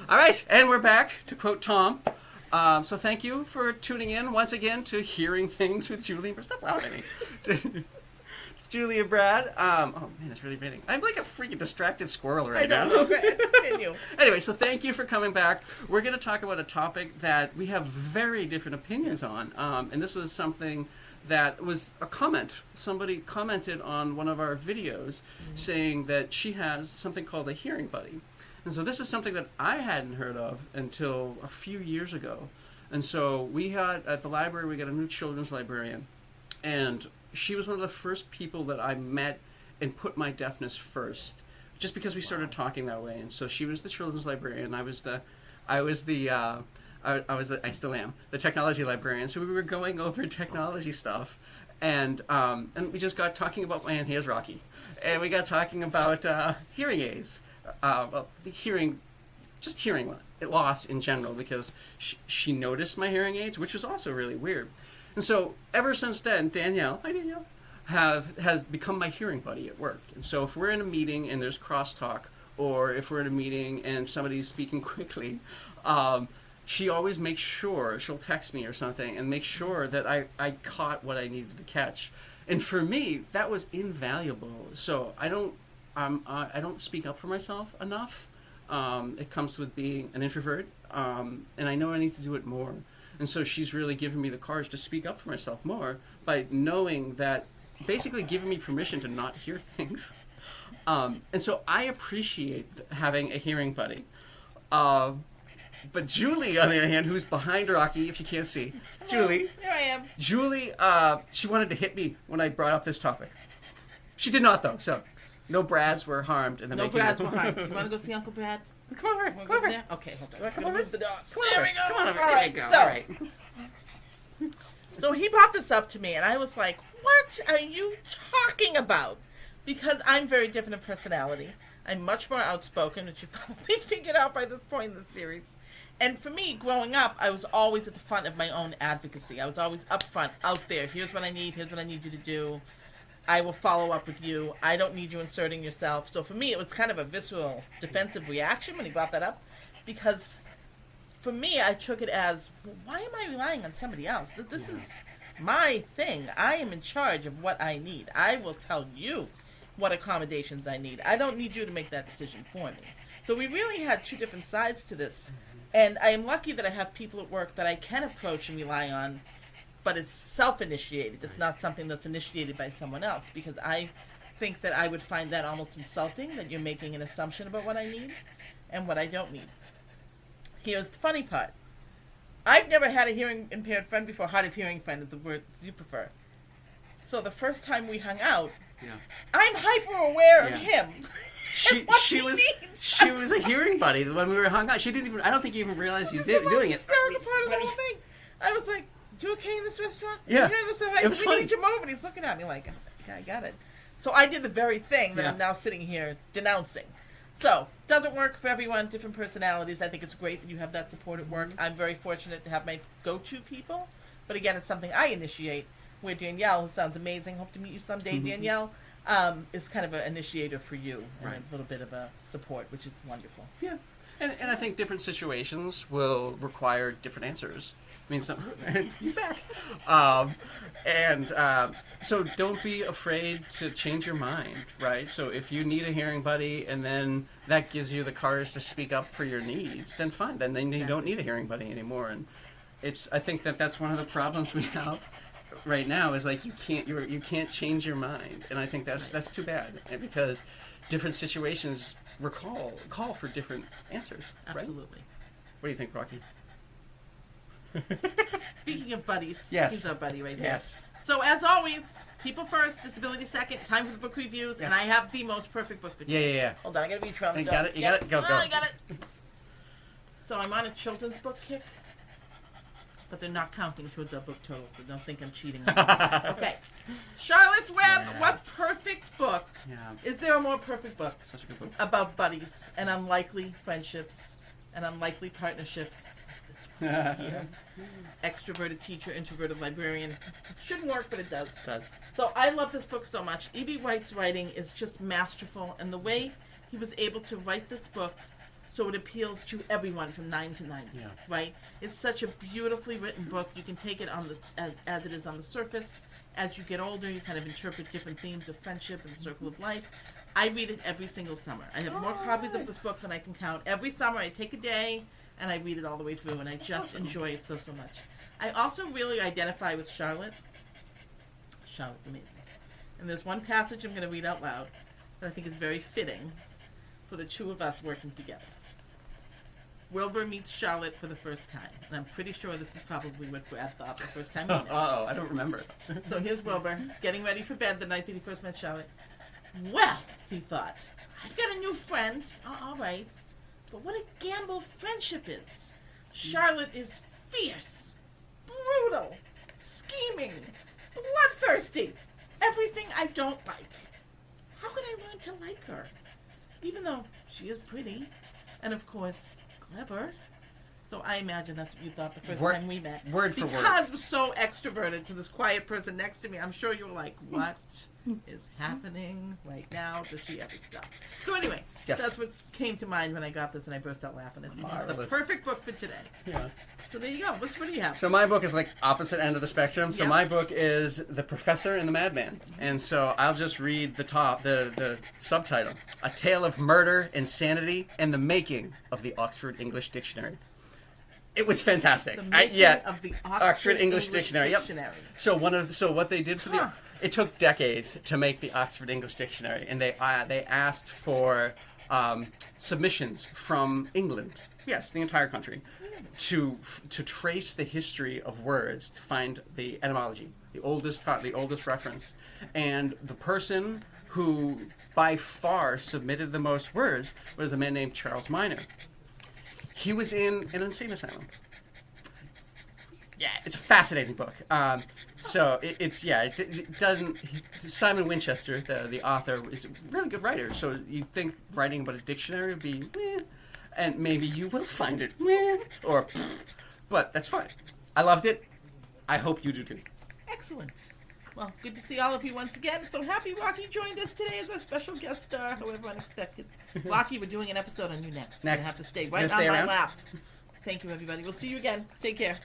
All right, and we're back, to quote Tom. So thank you for tuning in once again to Hearing Things with Julie and Brad. Stop laughing at me. Julie and Brad. Oh, man, it's really raining. I'm like a freaking distracted squirrel right now. I know. Continue. Anyway, so thank you for coming back. We're going to talk about a topic that we have very different opinions on. And this was something that was a comment. Somebody commented on one of our videos saying that she has something called a hearing buddy. And so this is something that I hadn't heard of until a few years ago. And so we had, at the library, we got a new children's librarian. And she was one of the first people that I met and put my deafness first, just because we started talking that way. And so she was the children's librarian. I still am the technology librarian. So we were going over technology stuff. And we just got talking about, man, here's Rocky. And we got talking about hearing aids. Hearing loss in general, because she noticed my hearing aids, which was also really weird. And so ever since then, Danielle, hi Danielle, has become my hearing buddy at work. And so if we're in a meeting and there's crosstalk, or if we're in a meeting and somebody's speaking quickly, she always makes sure, she'll text me or something and make sure that I caught what I needed to catch. And for me, that was invaluable. So I don't speak up for myself enough. It comes with being an introvert, and I know I need to do it more. And so she's really given me the courage to speak up for myself more by knowing that, basically giving me permission to not hear things. And so I appreciate having a hearing buddy. But Julie, on the other hand, who's behind Rocky, if you can't see, Julie. Here I am. Julie, she wanted to hit me when I brought up this topic. She did not, though, so no Brads were harmed in the making. No Brads were harmed. You want to go see Uncle Brad? Come over. Come over. Okay, hold on. Come over. Move the dog. There we go. Come on over. All right, There you go. so, All right. So he brought this up to me, and I was like, what are you talking about? Because I'm very different in personality. I'm much more outspoken, which you probably figured out by this point in the series. And for me, growing up, I was always at the front of my own advocacy. I was always up front, out there. Here's what I need. Here's what I need you to do. I will follow up with you. I don't need you inserting yourself. So for me, it was kind of a visceral defensive reaction when he brought that up. Because for me, I took it as, well, why am I relying on somebody else? This is my thing. I am in charge of what I need. I will tell you what accommodations I need. I don't need you to make that decision for me. So we really had two different sides to this. And I am lucky that I have people at work that I can approach and rely on, but it's self-initiated. It's not something that's initiated by someone else, because I think that I would find that almost insulting, that you're making an assumption about what I need and what I don't need. Here's the funny part. I've never had a hearing-impaired friend before. Hard of hearing friend is the word you prefer. So the first time we hung out, I'm hyper-aware of him. She was a hearing buddy when we were hung out. She didn't even. I don't think you even realized you did doing it. That's the hysterical part of the whole thing. I was like, "You okay in this restaurant? Yeah, you this right? it was funny. We need you move." And he's looking at me like, "I got it." So I did the very thing that I'm now sitting here denouncing. So doesn't work for everyone. Different personalities. I think it's great that you have that support at work. I'm very fortunate to have my go-to people, but again, it's something I initiate. Where Danielle, who sounds amazing, hope to meet you someday, Danielle. Is kind of an initiator for you and a little bit of a support, which is wonderful. Yeah, and I think different situations will require different answers. I mean, he's back. So don't be afraid to change your mind, right? So if you need a hearing buddy and then that gives you the courage to speak up for your needs, then fine. Then you don't need a hearing buddy anymore. And I think that's one of the problems we have right now is like you can't change your mind, and I think that's too bad, and because different situations call for different answers. Absolutely. Right? What do you think, Rocky? Speaking of buddies, he's our buddy right here. Yes. So as always, people first, disability second. Time for the book reviews, and I have the most perfect book for you. Yeah. Hold on, I gotta reach around. You got it. Go. I got it. So I'm on a children's book kick. But they're not counting towards our book total, so don't think I'm cheating. Okay. Charlotte's Web, what perfect book. Yeah. Is there a more perfect book? Such a good book. About buddies and unlikely friendships and unlikely partnerships. Extroverted teacher, introverted librarian. It shouldn't work, but it does. It does. So I love this book so much. E.B. White's writing is just masterful, and the way he was able to write this book so it appeals to everyone from 9 to 90. Yeah. Right? It's such a beautifully written book. You can take it on the as it is on the surface. As you get older, you kind of interpret different themes of friendship and the circle of life. I read it every single summer. I have more copies of this book than I can count. Every summer, I take a day and I read it all the way through, and I just enjoy it so much. I also really identify with Charlotte. Charlotte's amazing. And there's one passage I'm going to read out loud that I think is very fitting for the two of us working together. Wilbur meets Charlotte for the first time. And I'm pretty sure this is probably what Brad thought the first time he met. Oh, I don't remember. So here's Wilbur, getting ready for bed the night that he first met Charlotte. Well, he thought, I've got a new friend. All right. But what a gamble friendship is. Charlotte is fierce, brutal, scheming, bloodthirsty. Everything I don't like. How could I learn to like her? Even though she is pretty, and of course, clever. So I imagine that's what you thought the first time we met. Word for word. Because we're so extroverted to this quiet person next to me, I'm sure you were like, what is happening right now? Does she ever stop? So anyway, Yes. that's what came to mind when I got this and I burst out laughing. It's the Marvelous. perfect book for today. Yeah. So there you go. What do you have? So my book is like opposite end of the spectrum. So Yeah. my book is The Professor and the Madman. And so I'll just read the subtitle. A Tale of Murder, Insanity, and the Making of the Oxford English Dictionary. It was fantastic. The making of the Oxford English Dictionary. Yep. Dictionary. So what they did for it took decades to make the Oxford English Dictionary, and they asked for submissions from England. Yes, the entire country, to trace the history of words to find the etymology, the oldest reference, and the person who by far submitted the most words was a man named Charles Minor. He was in an insane asylum. Yeah, it's a fascinating book. So it doesn't. Simon Winchester, the author, is a really good writer. So you'd think writing about a dictionary would be, and maybe you will find it, or, but that's fine. I loved it. I hope you do too. Excellent. Well, good to see all of you once again. So happy Rocky joined us today as our special guest star, however unexpected. Rocky, we're doing an episode on you next. You're going to have to stay right on my lap. Thank you, everybody. We'll see you again. Take care.